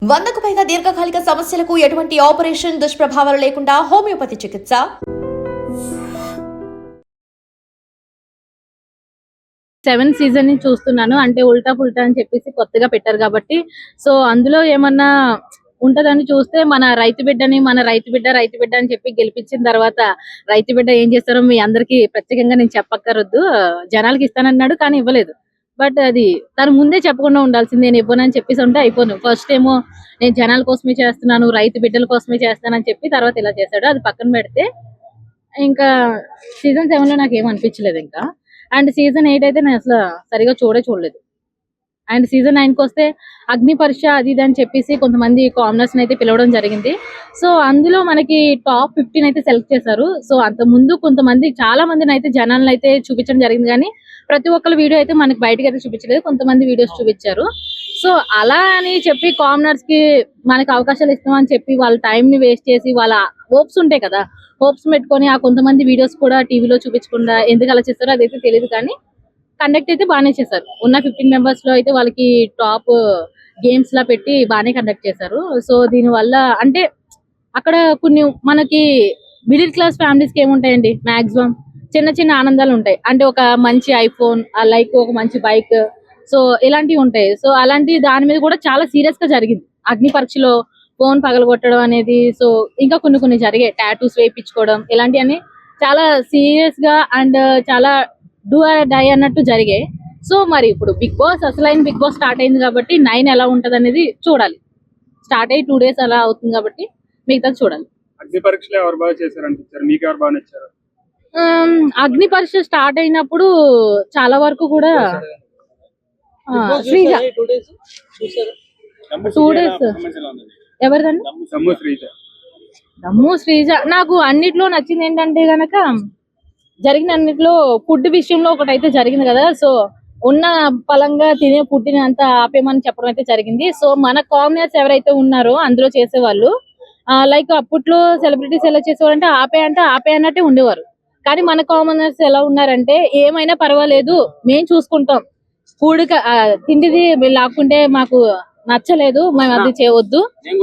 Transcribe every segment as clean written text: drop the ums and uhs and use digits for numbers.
100కు పైగా దీర్ఘకాలిక సమస్యలకు ఎటువంటి ఆపరేషన్ దుష్ప్రభావాలు లేకుండా హోమియోపతి చికిత్స. 7 సీజన్ ని చూస్తున్నాను. అంటే ఉల్టా పుల్టా అని చెప్పేసి కొత్తగా పెట్టారు కాబట్టి సో అందులో ఏమన్నా ఉంటదని చూస్తే మన రైతు బిడ్డ అని చెప్పి గెలిపించిన తర్వాత రైతు బిడ్డ ఏం చేస్తారో మీ అందరికి ప్రత్యేకంగా నేను చెప్పక్కర్వద్దు. జనాలకి ఇస్తానన్నాడు కానీ ఇవ్వలేదు. బట్ అది తను ముందే చెప్పకుండా ఉండాల్సింది. నేను ఇవ్వనని చెప్పేసి ఉంటే అయిపోను. ఫస్ట్ ఏమో నేను జనాల కోసమే చేస్తున్నాను, రైతు బిడ్డల కోసమే చేస్తానని చెప్పి తర్వాత ఇలా చేశాడు. అది పక్కన పెడితే ఇంకా సీజన్ 7 లో నాకు ఏం అనిపించలేదు ఇంకా. అండ్ సీజన్ 8 అయితే నేను అసలు సరిగా చూడలేదు. అండ్ సీజన్ 9 కి వస్తే అగ్ని పరీక్ష అది ఇది అని చెప్పేసి కొంతమంది కామనర్స్ అయితే పిలవడం జరిగింది. సో అందులో మనకి టాప్ 15 అయితే సెలెక్ట్ చేశారు. సో అంత ముందు కొంతమంది చాలా మందిని అయితే జనాలను అయితే చూపించడం జరిగింది కానీ ప్రతి ఒక్కరి వీడియో అయితే మనకి బయటకి అయితే చూపించలేదు. కొంతమంది వీడియోస్ చూపించారు. సో అలా అని చెప్పి కామనర్స్ కి మనకి అవకాశాలు ఇస్తామని చెప్పి వాళ్ళ టైం ని వేస్ట్ చేసి వాళ్ళ హోప్స్ ఉంటాయి కదా, హోప్స్ పెట్టుకొని ఆ కొంతమంది వీడియోస్ కూడా టీవీలో చూపించకుండా ఎందుకు అలా చేస్తారో అదైతే తెలియదు కానీ కండక్ట్ అయితే బాగానే చేశారు. ఉన్న 15 మెంబర్స్ లో అయితే వాళ్ళకి టాప్ గేమ్స్ లా పెట్టి బాగానే కండక్ట్ చేశారు. సో దీని వల్ల అంటే అక్కడ కొన్ని మనకి మిడిల్ క్లాస్ ఫ్యామిలీస్ కి ఏముంటాయండి, మాక్సిమం చిన్న చిన్న ఆనందాలు ఉంటాయి. అంటే ఒక మంచి ఐఫోన్, లైక్ ఒక మంచి బైక్, సో ఇలాంటివి ఉంటాయి. సో అలాంటి దాని మీద కూడా చాలా సీరియస్ గా జరిగింది. అగ్ని పరీక్షలో ఫోన్ పగలగొట్టడం అనేది, సో ఇంకా కొన్ని జరిగాయి. టాటూస్ వేయించుకోవడం ఇలాంటివన్నీ చాలా సీరియస్ గా అండ్ చాలా డూ ఆర్ డై అన్నట్టు జరిగాయి. సో మరి ఇప్పుడు బిగ్ బాస్ అసలైన బిగ్ బాస్ స్టార్ట్ అయింది కాబట్టి 9 ఎలా ఉంటది అనేది చూడాలి. స్టార్ట్ అయ్యి 2 days అలా అవుతుంది కాబట్టి మిగతా చూడాలి. అగ్ని పరీక్షలు ఎవరు బాగా చేశారు అనిపించారు? మీకు ఎవరు బాగా నచ్చారు? అగ్ని పరీక్ష స్టార్ట్ అయినప్పుడు చాలా వరకు కూడా శ్రీజ 2 days ఎవరిదండి దమ్ము శ్రీజ. నాకు అన్నిట్లో నచ్చింది ఏంటంటే గనక జరిగిన అన్నిట్లో ఫుడ్ విషయంలో ఒకటైతే జరిగింది కదా. సో ఉన్న పలంగా తినే ఫుడ్ని అంతా ఆపేమని చెప్పడం అయితే జరిగింది. సో మన కామనర్స్ ఎవరైతే ఉన్నారో అందులో చేసేవాళ్ళు లైక్ అప్పట్లో సెలబ్రిటీస్ ఎలా చేసేవారు అంటే ఆపే అన్నట్టే ఉండేవారు. కానీ మన కామనర్స్ ఎలా ఉన్నారంటే ఏమైనా పర్వాలేదు మేము చూసుకుంటాం, ఫుడ్ తిండిది లాక్కుంటే మాకు నచ్చలేదు, మేము అది చేయవద్దు,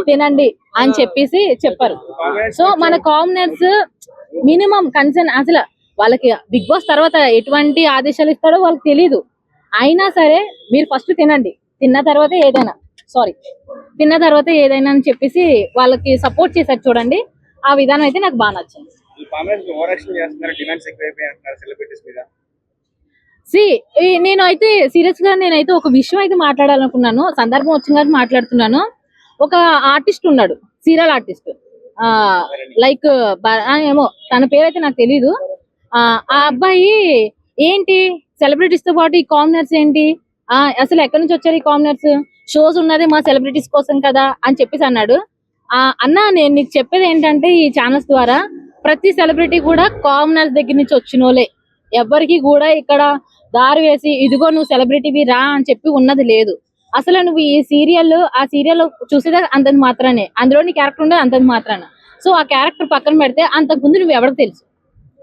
తినండి అని చెప్పేసి చెప్పారు. సో మన కామనర్స్ మినిమం కన్సర్న్, అసలు వాళ్ళకి బిగ్ బాస్ తర్వాత ఎటువంటి ఆదేశాలు ఇస్తాడో వాళ్ళకి తెలీదు. అయినా సరే మీరు ఫస్ట్ తినండి, తిన్న తర్వాత ఏదైనా అని చెప్పేసి వాళ్ళకి సపోర్ట్ చేశారు చూడండి. ఆ విధానం అయితే నాకు బాగా నచ్చింది. నేనైతే సీరియస్ గా ఒక విషయం అయితే మాట్లాడాలనుకున్నాను. సందర్భం వచ్చింది కాబట్టి మాట్లాడుతున్నాను. ఒక ఆర్టిస్ట్ ఉన్నాడు, సీరియల్ ఆర్టిస్ట్, లైక్ ఏమో తన పేరైతే నాకు తెలీదు. ఆ అబ్బాయి ఏంటి సెలబ్రిటీస్ తో పాటు ఈ కామనర్స్ ఏంటి, అసలు ఎక్కడి నుంచి వచ్చారు ఈ కామనర్స్, షోస్ ఉన్నది మా సెలబ్రిటీస్ కోసం కదా అని చెప్పేసి అన్నాడు. అన్న నేను నీకు చెప్పేది ఏంటంటే ఈ ఛానల్స్ ద్వారా ప్రతి సెలబ్రిటీ కూడా కామనర్స్ దగ్గర నుంచి వచ్చినోలే. ఎవరికి కూడా ఇక్కడ దారి వేసి ఇదిగో నువ్వు సెలబ్రిటీవి రా అని చెప్పి ఉన్నది లేదు. అసలు నువ్వు ఆ సీరియల్ చూసేదే అంతది మాత్రానే, అందులో నీ క్యారెక్టర్ ఉండేది అంతది మాత్రాన. సో ఆ క్యారెక్టర్ పక్కన పెడితే అంతకుముందు నువ్వు ఎవరికి తెలుసు,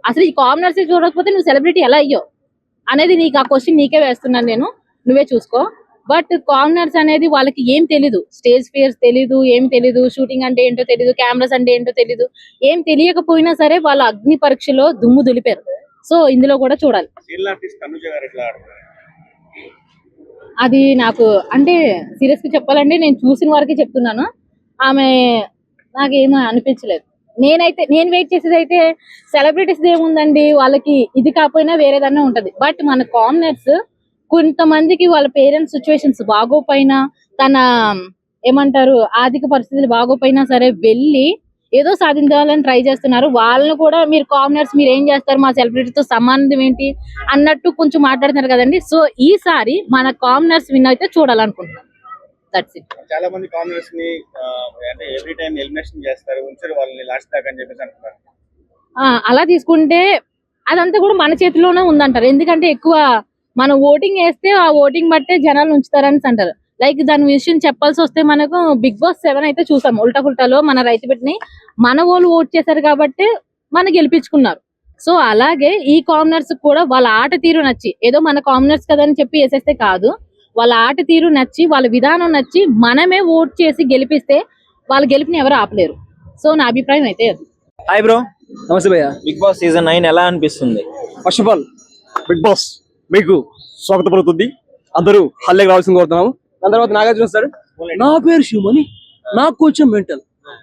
అసలు ఈ కామనర్స్ చూడకపోతే నువ్వు సెలబ్రిటీ ఎలా అయ్యో అనేది నీకు ఆ క్వశ్చన్ నీకే వేస్తున్నాను నేను, నువ్వే చూసుకో. బట్ కామనర్స్ అనేది వాళ్ళకి ఏం తెలీదు, స్టేజ్ ఫియర్స్ తెలీదు, ఏం తెలీదు, షూటింగ్ అంటే ఏంటో తెలీదు, కెమెరాస్ అంటే ఏంటో తెలీదు. ఏం తెలియకపోయినా సరే వాళ్ళ అగ్ని పరీక్షలో దుమ్ము దులిపారు. సో ఇందులో కూడా చూడాలి. అది నాకు అంటే సీరియస్ గా చెప్పాలంటే నేను చూసిన వరకే చెప్తున్నాను. ఆమె నాకేమో అనిపించలేదు. నేను వెయిట్ చేసేది అయితే సెలబ్రిటీస్ ఏముందండి, వాళ్ళకి ఇది కాకపోయినా వేరేదన్నా ఉంటది. బట్ మన కామనర్స్ కొంతమందికి వాళ్ళ పేరెంట్స్ సిచ్యువేషన్స్ బాగోపోయినా, తన ఏమంటారు ఆర్థిక పరిస్థితులు బాగోపోయినా సరే వెళ్ళి ఏదో సాధించాలని ట్రై చేస్తున్నారు. వాళ్ళని కూడా మీరు కామనర్స్ మీరు ఏం చేస్తారు, మా సెలబ్రిటీతో సంబంధం ఏంటి అన్నట్టు కొంచెం మాట్లాడుతున్నారు కదండి. సో ఈసారి మన కామనర్స్ విన్ అయితే చూడాలనుకుంటున్నాను. That's it. చాలా మంది కామనర్స్ ని అంటే ఎవ్రీ టైం ఎలిమినేషన్ చేస్తారు, ఉంచారు వాళ్ళని లాస్ట్ దాకా అని చెప్పేసి అంటున్నారు. అలా తీసుకుంటే అదంతా కూడా మన చేతిలోనే ఉందంటారు. ఎందుకంటే ఎక్కువ మనం ఓటింగ్ వేస్తే ఆ ఓటింగ్ బట్టే జనాలు ఉంచుతారని అంటారు. లైక్ దాని విషయం చెప్పాల్సి వస్తే మనకు బిగ్ బాస్ 7 అయితే చూసాం. ఉల్టా పుల్టాలో మన రైతు బిడ్డని మన వాళ్ళు ఓట్ చేశారు కాబట్టి మన గెలిపించుకున్నారు. సో అలాగే ఈ కామనర్స్ కూడా వాళ్ళ ఆట తీరు నచ్చి ఏదో మన కామనర్స్ కదా అని చెప్పి వేసేస్తే కాదు, వాళ్ళ ఆట తీరు నచ్చి వాళ్ళ విధానం నచ్చి మనమే ఓట్ చేసి గెలిపిస్తే వాళ్ళ గెలుపుని ఎవరు ఆపలేరు. సో నా అభిప్రాయం అయితే అది. హాయ్ బ్రో, నమస్తే భయ్య. బిగ్ బాస్ సీజన్ 9 ఎలా అనిపిస్తుంది? First of all Bigg Boss మీకు స్వాగతం పలుకుతుంది. అందరూ హల్లేకి రావాల్సింది కోరుతున్నాము. దాని తర్వాత నాగార్జున వస్తాడు. నా పేరు శివమని, నాకు కొంచెం మెంటల్,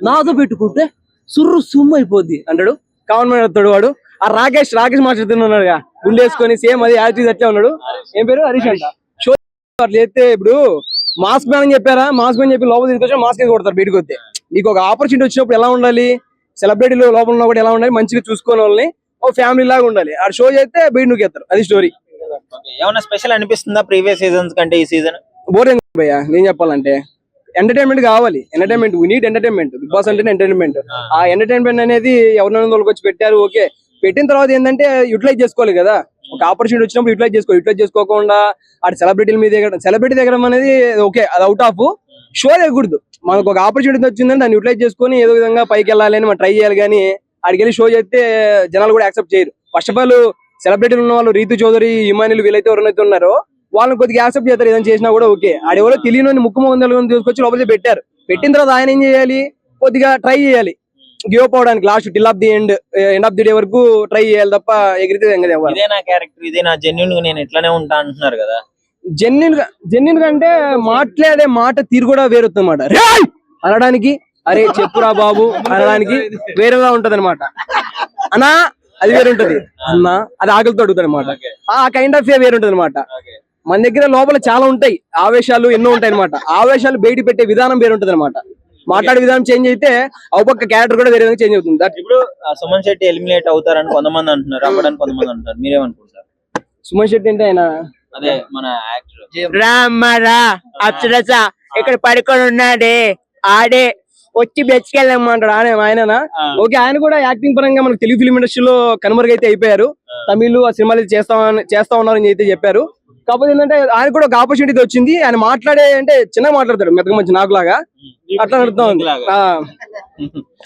నాతో పెట్టుకుంటే సుమ్ము అయిపోద్ది అంటాడు. కామన్ మ్యాన్ వస్తాడు వాడు. ఆ రాకేష్ మాట్లాడుతున్నాడు, గుండేసుకొని సేమ్ అది యాక్టివ్ అట్లే ఉన్నాడు. ఏం పేరు? హరీష్ అంట. షో అట్లా చేస్తే ఇప్పుడు మాస్క్ మ్యాన్ అని చెప్పారా, మాస్క్ మ్యాన్ చెప్పి లోపల తీసుకొచ్చి మాస్క్ వేసి కొడతారు బయటకు వస్తే. నీకు ఒక ఆపర్చునిటీ వచ్చినప్పుడు ఎలా ఉండాలి? సెలబ్రిటీలు లోపల ఉన్న కూడా ఎలా ఉండాలి? మంచిగా చూసుకునే వాళ్ళని ఓ ఫ్యామిలీ లాగా ఉండాలి. ఆ షో చేస్తే బయట నూకేస్తారు. అది స్టోరీ. ఏమైనా స్పెషల్ అనిపిస్తుందా ప్రీవియస్ సీజన్స్ కంటే ఈ సీజన్? బోరింగ్ భయ్య. నేను చెప్పాలంటే ఎంటర్టైన్మెంట్ కావాలి. Entertainment, we need entertainment. Bigg Boss అంటేనే ఎంటర్టైన్మెంట్. ఆ ఎంటర్టైన్మెంట్ అనేది ఎవరినైనా వాళ్ళకి వచ్చి పెట్టారు, ఓకే. పెట్టిన తర్వాత ఏంటంటే యూటిలైజ్ చేసుకోవాలి కదా. ఒక ఆపర్చునిటీ వచ్చినప్పుడు యూటిలైజ్ చేసుకోకుండా ఆ సెలబ్రిటీల మీద సెలబ్రిటీ దగ్గర అనేది ఓకే, అది అవుట్ ఆఫ్ షో చేయకూడదు. మనకు ఒక ఆపర్చునిటీ వచ్చిందని దాన్ని యూటిలైజ్ చేసుకొని ఏదో విధంగా పైకి వెళ్ళాలి అని మనం ట్రై చేయాలి. కానీ ఆడికి వెళ్ళి షో చేస్తే జనాలు కూడా యాక్సెప్ట్ చేయరు. ఫస్ట్ ఆఫ్ ఆల్ సెలబ్రిటీలు ఉన్న వాళ్ళు రీతు చౌదరి, ఇమానుయల్ వీళ్ళైతే ఎవరైతే ఉన్నారో వాళ్ళని కొద్దిగా యాక్సెప్ట్ చేస్తారు. ఏదైనా చేసినా కూడా ఓకే. ఆడెవరో తెలియని ముక్కు మొహం తీసుకొచ్చి లోపలికి పెట్టారు. పెట్టిన తర్వాత ఆయన ఏం చేయాలి? కొద్దిగా ట్రై చేయాలి గివ్ అప్ అవడానికి. Last till of the end of the day వరకు ట్రై చేయాలి తప్ప ఎగిరితే ఇదే నా క్యారెక్టర్, ఇదే నా జెన్యూన్ గా నేను ఇట్లానే ఉంటా అంటున్నారు కదా. జెన్యున్ గా అంటే మాట్లాడే మాట తీరు కూడా వేరుతుంది అనమాట. అనడానికి అరే చెప్పురా బాబు అనడానికి వేరేలా ఉంటది అనమాట. అన్నా అది వేరు ఉంటది, అన్నా అది ఆకలితో అడుగుతాడు అనమాట. ఆ కైండ్ ఆఫ్ వేరు ఉంటది అనమాట. మన దగ్గర లోపల చాలా ఉంటాయి, ఆవేశాలు ఎన్నో ఉంటాయి అనమాట. ఆవేశాలు బయట పెట్టే విధానం వేరు ఉంటది అనమాట. మాట్లాడే విధానం చేంజ్ అయితే అవపక్క క్యారెక్టర్ కూడా వేరే విధంగా చేంజ్ అవుతుంది. ఇప్పుడు సుమన్ శెట్టి ఎలిమినేట్ అవుతారని కొంతమంది అంటున్నారు, అవ్వడానికి కొంతమంది అంటున్నారు. మీరేమనుకుంటారు? సుమన్ శెట్టి అంటే ఆయన అదే మన యాక్టర్ అప్సరస ఇక్కడ పడుకొని ఉన్నాడే ఆడే వచ్చి బెచ్చుకెళ్ళమంటాడు ఆయననా. ఓకే, ఆయన కూడా యాక్టింగ్ పరంగా మనకు తెలుగు ఫిల్మ్ ఇండస్ట్రీలో కనుమరుగైతే అయిపోయారు. తమిళ్ ఆ సినిమాలు చేస్తా ఉన్నారని అయితే చెప్పారు. కాకపోతే ఏంటంటే ఆయన కూడా ఒక ఆపర్చునిటీ వచ్చింది. ఆయన మాట్లాడే అంటే చిన్నగా మాట్లాడతాడు, మెత్తగా మంచి నాకులాగా అట్లా నడుతా ఉంది.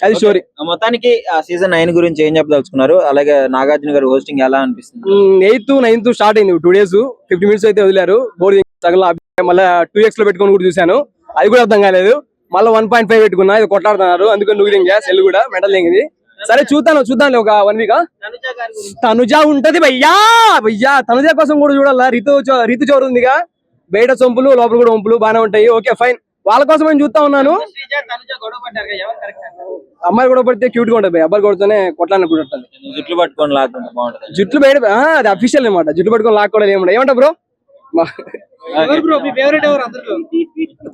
అది స్టోరీ. మొత్తానికి సీజన్ 9 గురించి ఏం చెప్పదలుచుకున్నారు? అలాగే నాగార్జున గారు హోస్టింగ్ ఎలా అనిపిస్తుంది? 8th 9th స్టార్ట్ అయింది. 2 days 50 minutes అయితే వదిలారు. మళ్ళీ 2x లో పెట్టుకొని కూడా చూశాను, అది కూడా అర్థం కాలేదు. మళ్ళీ 1.5 పెట్టుకున్నా, ఇది కొట్లాడుతున్నారు. అందుకని నువ్వు సెల్ కూడా మెంటల్ ఇది. సరే చూద్దాం ఒక 1 week. తనుజ ఉంటది భయ్యా తనుజ కోసం కూడా చూడాలా. రీతు చౌరు ఉందిగా, బయట సొంపులు లోపల కూడా వంపులు బాగానే ఉంటాయి. ఓకే ఫైన్, వాళ్ళ కోసం నేను చూస్తా ఉన్నాను. అమ్మాయి కూడా పడితే క్యూట్ గా ఉంటుంది, అబ్బాయి కొడితేనే కొట్లాడుకుంటుంది. జుట్లు పట్టుకొని లాక్కుంటే బాగుంటుంది. జుట్లు బయట అది అఫీషియల్ అనమాట. జుట్లు పట్టుకొని లాక్కోవడం ఏమంటా ఏమంటా బ్రో?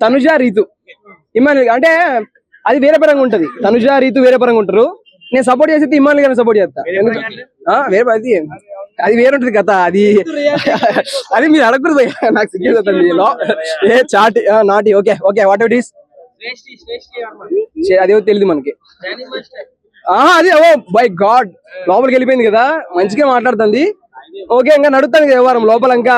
తనుజ రీతు ఇమానుయల్ అంటే అది వేరే పరంగా ఉంటది. తనుజ రీతు వేరే పరంగా ఉంటారు. నేను సపోర్ట్ చేస్తే ఇమానుయల్ గారిని సపోర్ట్ చేస్తా. అది వేరుంటది కథ. అది మీరు అడగకూడదు, నాకు సిగ్గుతుంది. ఏ చాటి నాటి okay whatever it is అదేవో తెలియదు మనకి. అది ఓ బై గాడ్ లోపలికి వెళ్ళిపోయింది కదా, మంచిగా మాట్లాడుతుంది. ఓకే, ఇంకా నడుస్తాను కదా వ్యవహారం లోపల. ఇంకా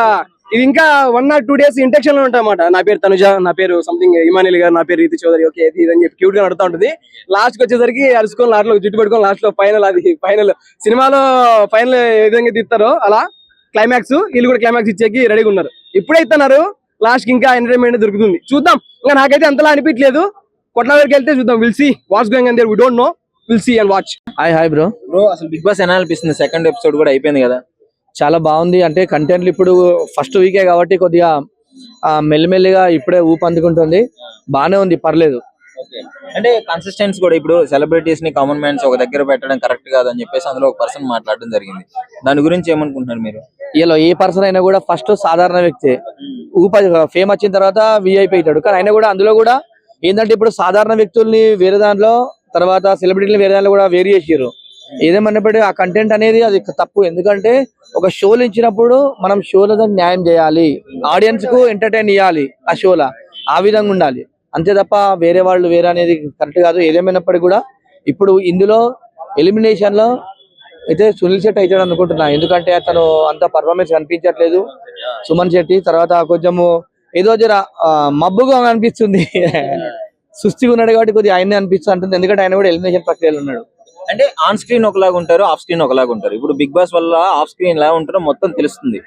ఇది ఇంకా 1 or 2 days ఇంటెక్షన్ లో ఉంటాయన్నమాట. నా పేరు తనుజ, నా పేరు సంథింగ్ ఇమానుయల్ గారు, నా పేరు రీతు చౌదరి, ఓకే ఇది అని చెప్పి క్యూట్ గా నడుతా ఉంటుంది. లాస్ట్ కి వచ్చేసరికి అరుచుకొని లాస్ట్ జుట్టు పెట్టుకొని లాస్ట్ లో ఫైనల్, అది ఫైనల్ సినిమాలో ఫైనల్ ఏ విధంగా తీస్తారో అలా క్లైమాక్స్ వీళ్ళు కూడా క్లైమాక్స్ ఇచ్చేకి రెడీగా ఉన్నారు. ఇప్పుడే ఇస్తున్నారు, లాస్ట్ కి ఇంకా ఎంటర్టైన్మెంట్ దొరుకుతుంది. చూద్దాం. ఇంకా నాకైతే అంతలా అనిపించలేదు. కొట్ల వరకు వెళ్తే చూద్దాం. Will see what's going on there, we don't know, will see and watch. Hi bro. అసలు బిగ్ బాస్ ఎలా అనిపిస్తుంది? సెకండ్ ఎపిసోడ్ కూడా అయిపోయింది కదా. చాలా బాగుంది. అంటే కంటెంట్లు ఇప్పుడు ఫస్ట్ వీకే కాబట్టి కొద్దిగా మెల్లిమెల్లిగా ఇప్పుడే ఊపు అందుకుంటుంది. బానే ఉంది, పర్లేదు. అంటే కన్సిస్టెన్సీ కూడా ఇప్పుడు సెలబ్రిటీస్ ని కామన్ మ్యాన్స్ ఒక దగ్గర పెట్టడం కరెక్ట్ కాదని చెప్పేసి అందులో ఒక పర్సన్ మాట్లాడడం జరిగింది. దాని గురించి ఏమనుకుంటున్నారు మీరు? ఇలా ఏ పర్సన్ అయినా కూడా ఫస్ట్ సాధారణ వ్యక్తి, ఫేమ్ వచ్చిన తర్వాత విఐపి అవుతాడు. కానీ అయినా కూడా అందులో కూడా ఏంటంటే ఇప్పుడు సాధారణ వ్యక్తుల్ని వేరే దాంట్లో, తర్వాత సెలబ్రిటీని వేరే దాంట్లో కూడా వేరు చేసారు. ఏదేమన్నప్పటికీ ఆ కంటెంట్ అనేది అది తప్పు. ఎందుకంటే ఒక షోలు ఇచ్చినప్పుడు మనం షోలో దాన్ని న్యాయం చేయాలి, ఆడియన్స్ కు ఎంటర్టైన్ ఇవ్వాలి, ఆ షోలో ఆ విధంగా ఉండాలి. అంతే తప్ప వేరే వాళ్ళు వేరే అనేది కరెక్ట్ కాదు. ఏదేమైనప్పటికీ కూడా ఇప్పుడు ఇందులో ఎలిమినేషన్ లో అయితే సునీల్ శెట్టి అవుతాడు అనుకుంటున్నా. ఎందుకంటే అతను అంత పర్ఫార్మెన్స్ కనిపించట్లేదు. సుమన్ శెట్టి తర్వాత కొంచెము ఏదో జర మబ్బుగా అనిపిస్తుంది. సుస్థిగా ఉన్నాడు కాబట్టి కొద్దిగా ఆయనే అనిపిస్తుంది. ఎందుకంటే ఆయన కూడా ఎలిమినేషన్ ప్రక్రియలో ఉన్నాడు. అంటే ఆన్ స్క్రీన్ ఒకలాగా ఉంటారు, ఆఫ్ స్క్రీన్ ఒకలాగా ఉంటారు. ఇప్పుడు బిగ్ బాస్ వల్ల ఆఫ్ స్క్రీన్ ఎలా ఉంటారో మొత్తం తెలుస్తుంది.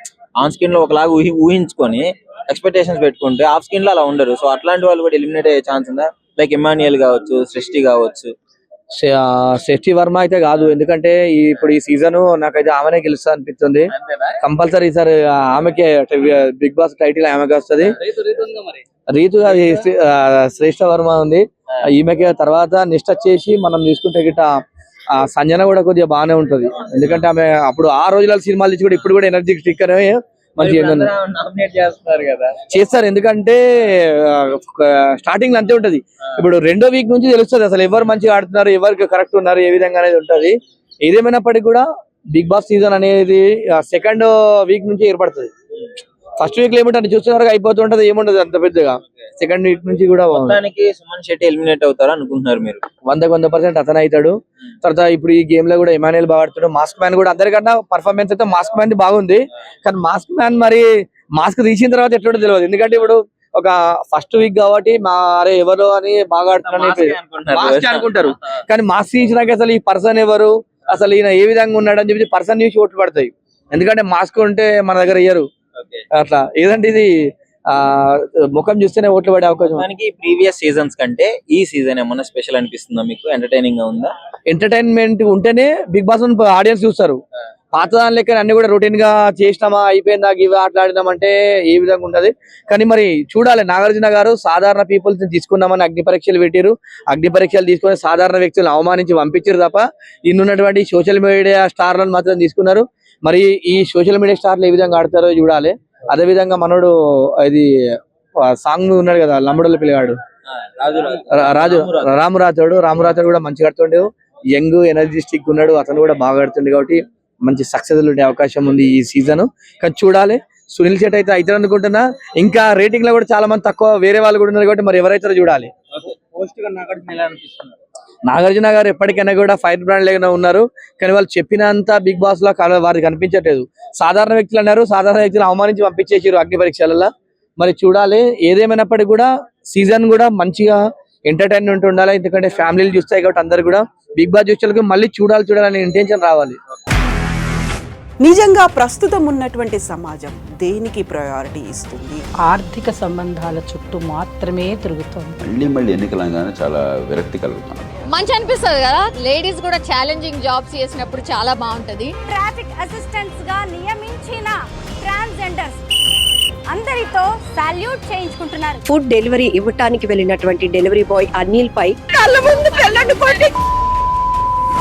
ఆన్ స్క్రీన్ లో ఒకలాగా ఊహించుకొని ఎక్స్పెక్టేషన్స్ పెట్టుకుంటే ఆఫ్ స్క్రీన్ లో అలా ఉండరు. సో అట్లాంటి వాళ్ళు కూడా ఎలిమినేట్ అయ్యే ఛాన్స్ ఉందా? లైక్ ఇమాన్యుయల్ కావచ్చు, సృష్టి కావచ్చు. శశి వర్మ అయితే కాదు, ఎందుకంటే ఇప్పుడు ఈ సీజన్ నాకైతే ఆమెనే గెలుస్తా అనిపిస్తుంది కంపల్సరీ. సార్ ఆమెకే బిగ్ బాస్ టైటిల్ ఆమెకే వస్తుంది. రీతు శ్రేష్ఠ వర్మ ఉంది ఈమెకే. తర్వాత నెక్స్ట్ వచ్చేసి మనం చూసుకుంటే గిట్ట సంజన కూడా కొద్దిగా బాగానే ఉంటది, ఎందుకంటే ఆమె అప్పుడు ఆ రోజుల సినిమాలు ఇచ్చి కూడా ఇప్పుడు కూడా ఎనర్జీ స్టిక్ అనేవి మంచిగా చేస్తారు. ఎందుకంటే స్టార్టింగ్ లో అంతే ఉంటది. ఇప్పుడు రెండో వీక్ నుంచి తెలుస్తుంది అసలు ఎవరు మంచిగా ఆడుతున్నారు, ఎవరికి కరెక్ట్ ఉన్నారు, ఏ విధంగా అనేది ఉంటది. ఏదేమైనప్పటికీ కూడా బిగ్ బాస్ సీజన్ అనేది సెకండ్ వీక్ నుంచి ఏర్పడుతుంది. ఫస్ట్ వీక్ లో ఏమిటంటే చూస్తున్నారు అయిపోతుంటది, ఏముండదు అంత పెద్దగా. సెకండ్ వీక్ నుంచి కూడా సుమన్ శెట్టి ఎలిమినేట్ అవుతారు అనుకుంటున్నారు మీరు? 100% అతను అవుతాడు. తర్వాత ఇప్పుడు ఈ గేమ్ లో కూడా ఇమాన్యుయల్ బాగా ఆడుతాడు. మాస్క్ మ్యాన్ కూడా అందరికన్నా పర్ఫార్మెన్స్ అయితే మాస్క్ మ్యాన్ బాగుంది, కానీ మాస్క్ మ్యాన్ మరి మాస్క్ తీసిన తర్వాత ఎట్లుంటో తెలియదు. ఎందుకంటే ఇప్పుడు ఒక ఫస్ట్ వీక్ కాబట్టి అరే ఎవరు అని బాగా ఆడుతున్నాను అనుకుంటారు, కానీ మాస్క్ తీసినాక అసలు ఈ పర్సన్ ఎవరు, అసలు ఈయన ఏ విధంగా ఉన్నాడు అని చెప్పి పర్సన్ చూసి ఓట్లు పడతాయి. ఎందుకంటే మాస్క్ ఉంటే మన దగ్గర ఇయ్యరు అట్లా. ఏదంటే ఇది ముఖం చూస్తేనే ఓట్లు పడే అవకాశం. ప్రీవియస్ సీజన్స్ కంటే ఈ సీజన్ ఏమన్నా స్పెషల్ అనిపిస్తుందా మీకు? ఎంటర్టైనింగ్ గా ఉందా? ఎంటర్టైన్మెంట్ ఉంటేనే బిగ్ బాస్ ఆడియన్స్ చూస్తారు. పాత దాని లెక్క అన్ని కూడా రొటీన్ గా చేసినామా అయిపోయిందా ఇవి ఆటలాడినామంటే ఏ విధంగా ఉంటది. కానీ మరి చూడాలి, నాగార్జున గారు సాధారణ పీపుల్స్ తీసుకున్నామని అగ్ని పరీక్షలు పెట్టారు. అగ్ని పరీక్షలు తీసుకుని సాధారణ వ్యక్తులను అవమానించి పంపించారు తప్ప ఇన్నున్నటువంటి సోషల్ మీడియా స్టార్లను మాత్రం తీసుకున్నారు. మరి ఈ సోషల్ మీడియా స్టార్లు ఏ విధంగా ఆడతారో చూడాలి. అదే విధంగా మనోడు ఇది సాంగ్ ఉన్నాడు కదా, లంబడోళ్ళ పిల్లగాడు రామురాథోడు కూడా మంచిగా ఆడుతుండే, యంగ్ ఎనర్జిస్టిక్ ఉన్నాడు, అతను కూడా బాగా ఆడుతుండే. కాబట్టి మంచి సక్సెస్ ఉండే అవకాశం ఉంది ఈ సీజన్. కానీ చూడాలి. సునీల్ శెట్టి అయితే అవుతారు అనుకుంటున్నా. ఇంకా రేటింగ్ లో కూడా చాలా మంది తక్కువ వేరే వాళ్ళు కూడా ఉన్నారు కాబట్టి మరి ఎవరైతారో చూడాలి. నాగార్జున గారు ఎప్పటికైనా కూడా ఫైర్ బ్రాండ్ లేకుండా ఉన్నారు, కానీ వాళ్ళు చెప్పినంత బిగ్ బాస్ లో వారికి కనిపించట్లేదు. సాధారణ వ్యక్తులు అన్నారు, సాధారణ వ్యక్తులు అవమానించి పంపించేసారు అగ్ని పరీక్షలలో. మరి చూడాలి. ఏదేమైనప్పటికీ కూడా సీజన్ కూడా మంచిగా ఎంటర్టైన్మెంట్ ఉండాలి, ఎందుకంటే ఫ్యామిలీలు చూస్తాయి కాబట్టి అందరు కూడా బిగ్ బాస్ చూసేందుకు మళ్ళీ చూడాలనే ఇంటెన్షన్ రావాలి. నిజంగా ప్రస్తుతం ఉన్నటువంటి సమాజం దేనికి ప్రయారిటీ ఇస్తుంది? ఆర్థిక సంబంధాల చుట్టూ మాత్రమే తిరుగుతుంది. మళ్ళీ ఎన్నికలంగానే చాలా విరక్తి కలుగుతాం. మంచి అనిపిస్తుంది కదా, లేడీస్ కూడా ఛాలెంజింగ్ జాబ్స్ చేసినప్పుడు చాలా బాగుంటది. ట్రాఫిక్ అసిస్టెంట్స్ గా నియమించిన ట్రాన్స్జెండర్స్ అందరితో సాల్యూట్ చేయించుకుంటున్నారు. ఫుడ్ డెలివరీ ఇవ్వటానికి వెళ్ళినటువంటి డెలివరీ బాయ్ అనిల్ పై కళ్ళ ముందు